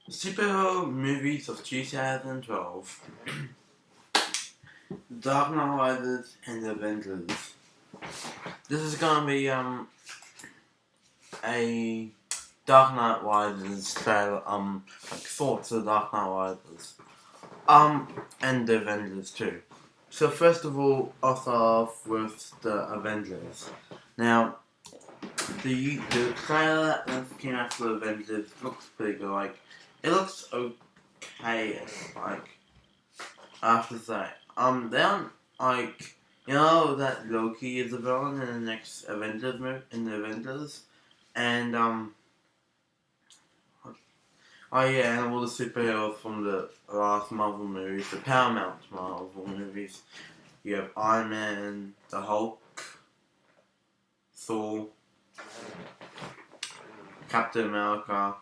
Superhero movies of 2012. Dark Knight Rises and Avengers. This is gonna be a Dark Knight Rises trailer, like thoughts of Dark Knight Rises. And the Avengers too. So first of all, I'll start off with the Avengers. Now, the trailer that came out for the Avengers looks pretty good. Like, it looks okay. Like, I have to say, they aren't like, that Loki is a villain in the next Avengers movie, in the Avengers, and oh yeah, and all the superheroes from the last Marvel movies, the Paramount Marvel movies. You have Iron Man, the Hulk, Thor, Captain America,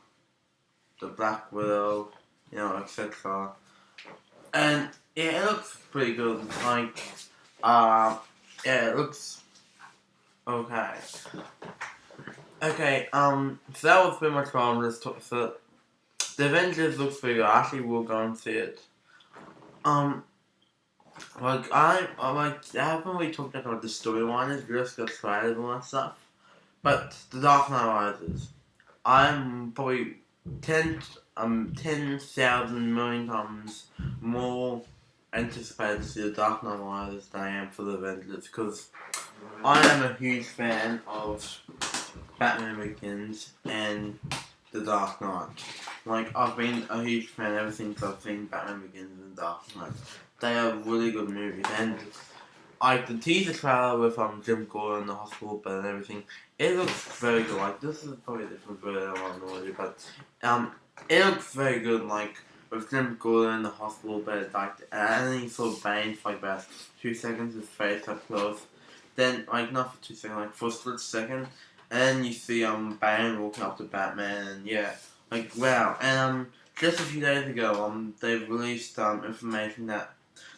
the Black Widow, etc. And yeah, it looks pretty good. Like, yeah, it looks okay. Okay, so that was pretty much what I'm just talking. So the Avengers looks pretty good. I actually will go and see it. I haven't really talked about the storyline. It's just got trailers and all that stuff. But the Dark Knight Rises, I'm probably 10,000 million times more anticipated to see the Dark Knight Rises than I am for the Avengers, because I am a huge fan of Batman Begins and the Dark Knight. Like, I've been a huge fan ever since I've seen Batman Begins and Dark Knight. They are really good movies, and like the teaser trailer with Jim Gordon in the hospital bed and everything, it looks very good. Like, this is probably a different version of what I but it looks very good. Like, with Jim Gordon in the hospital bed, like, and then you saw Bane for like about 2 seconds, his face up close. Then, like, not for 2 seconds, like for a split second, and then you see Bane walking up to Batman, and yeah, like, wow. And just a few days ago, they released information that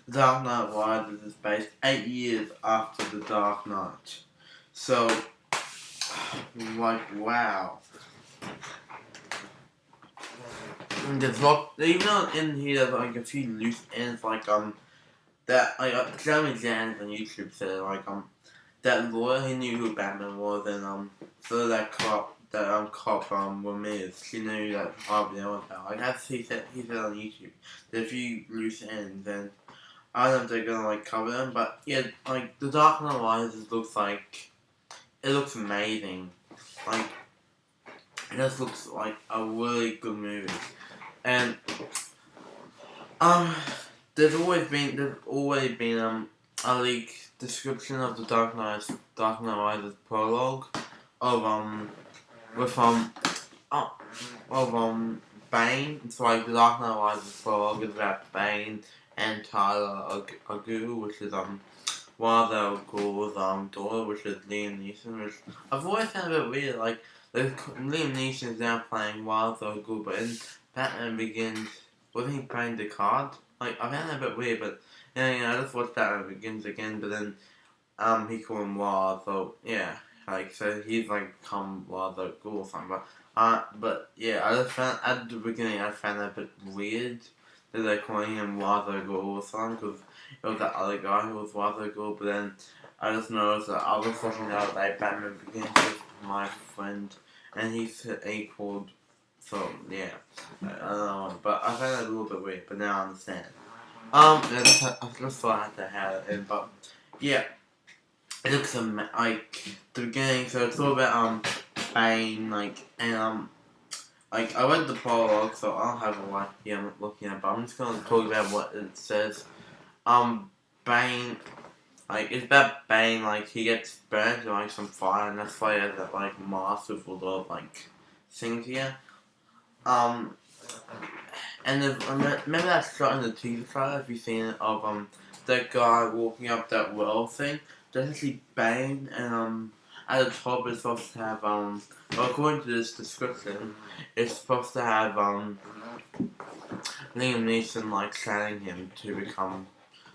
the Dark Knight Rises is based 8 years after The Dark Knight. So, like, wow. And there's even though in here there's like a few loose ends, like, that, like, Jeremy Jans on YouTube said, like, that lawyer, he knew who Batman was, and, so that cop, Ramirez, she knew that Harvey was that. Like, that's he said on YouTube. There's a few loose ends, and I don't know if they're gonna, like, cover them, but yeah, like, The Dark Knight Rises looks like, it looks amazing. Like, it just looks like a really good movie. And, there's always been a leak description of the Dark Knight Rises prologue of, Bane. It's like the Dark Knight Rises prologue is about Bane and Tyler Agu, which is one of the Ghul's daughter, which is Liam Neeson, which I've always found a bit weird. Like, Liam Neeson is now playing Wild Al Ghul, but in Batman Begins, wasn't he playing the card? Like, I found that a bit weird, but I just watched Batman Begins again, but then he called him Wild, so yeah, like, so he's like become Wild Al Ghul or something. But yeah, I just found at the beginning I found that a bit weird that they're calling him Wild Al Ghul or something, because it was that other guy who was Wild Al Ghul. But then I just noticed that I was watching the other day Batman Begins with my friend, and he called. So yeah, I don't know, but I found that a little bit weird. But now I understand. I just thought I had to have it in, but yeah, it looks like the beginning. So it's all about Bane, like, and like, I read the prologue, so I don't have a lot here I'm looking at, but I'm just gonna talk about what it says. Bane, like, it's about Bane, like, he gets burnt in, like, some fire, and that's why he has that, like, mask with all the, like, things here. And remember that shot in the teaser trailer, if you've seen it, of, that guy walking up that well thing? That's actually Bane, and, at the top it's supposed to have, well, according to this description, it's supposed to have, Liam Neeson, like, shadowing him to become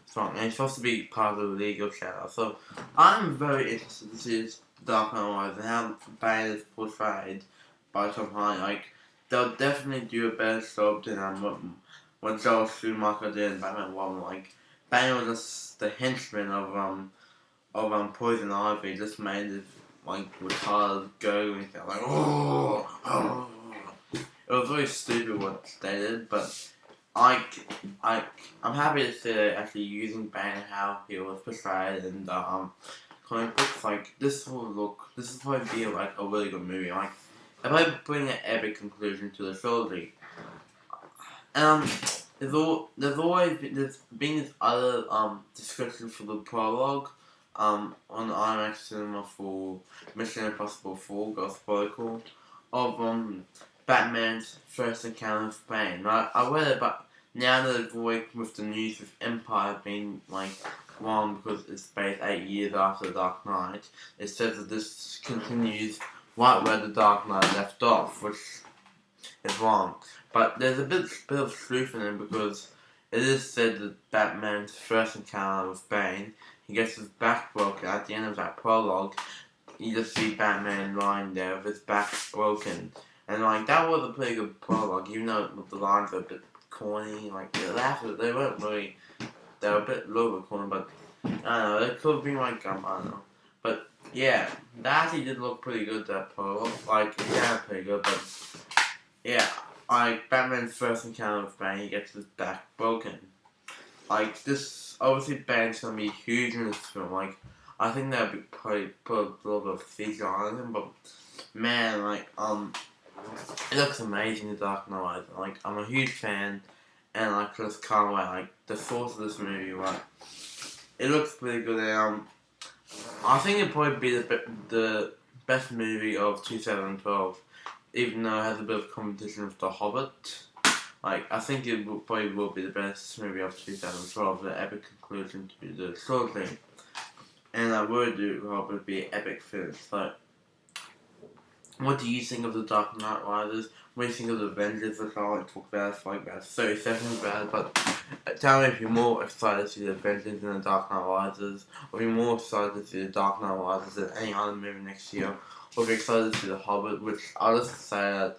strong, and it's supposed to be part of the legal shadow. So, I'm very interested to see this Dark Knight Rises and how Bane is portrayed by Tom Hardy. Like, they'll definitely do a better job than what Joel Schumacher did in Batman 1. Like, Batman was just the henchman of Poison Ivy, just made it like retarded go and like oh. It was very stupid what they did, but I, I'm happy to see they're actually using Bane how he was portrayed in the comic books. Like, this is probably be like a really good movie. Like, if I bring an epic conclusion to the trilogy, there's been this other description for the prologue on IMAX Cinema for Mission Impossible 4 Ghost Protocol of Batman's first encounter with Bane. I read it, but now that it's with the news of Empire being like wrong because it's based 8 years after the Dark Knight, it says that this continues right where the Dark Knight left off, which is wrong. But there's a bit of truth in it because it is said that Batman's first encounter with Bane, he gets his back broken at the end of that prologue. You just see Batman lying there with his back broken. And like, that was a pretty good prologue, even though the lines were a bit corny. Like, they weren't really, they were a little bit corny, but I don't know, it could have been like, I don't know. But yeah, that actually did look pretty good, that prologue. Like, it sounded pretty good, but yeah, like, Batman's first encounter with Bane, he gets his back broken. Like, this, obviously Bane's gonna be huge in this film. Like, I think that would probably put a little bit of feature on him, but man, like, it looks amazing, The Dark Knight. Like, I'm a huge fan, and like, just can't wait. Like, the source of this movie, like, it looks pretty good. And I think it'd probably be the best movie of 2012, even though it has a bit of competition with The Hobbit. Like, I think it probably will be the best movie of 2012, the epic conclusion to the trilogy. And I really do hope it be an epic finish. Like, what do you think of The Dark Knight Rises? What do you think of the Avengers, which I like to talk about for like about 30 seconds about it, but tell me if you're more excited to see the Avengers than The Dark Knight Rises, or if you're more excited to see The Dark Knight Rises than any other movie next year, or if you're excited to see The Hobbit, which I'll just say that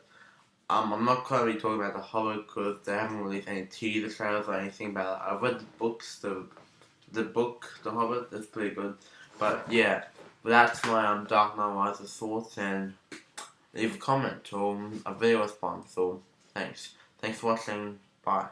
I'm not currently talking about The Hobbit because they haven't released any teaser trailers or anything about it. I've read the books, the book, The Hobbit, is pretty good, but yeah, that's my Dark Knight Rises thoughts, and leave a comment or a video response, so thanks for watching, bye.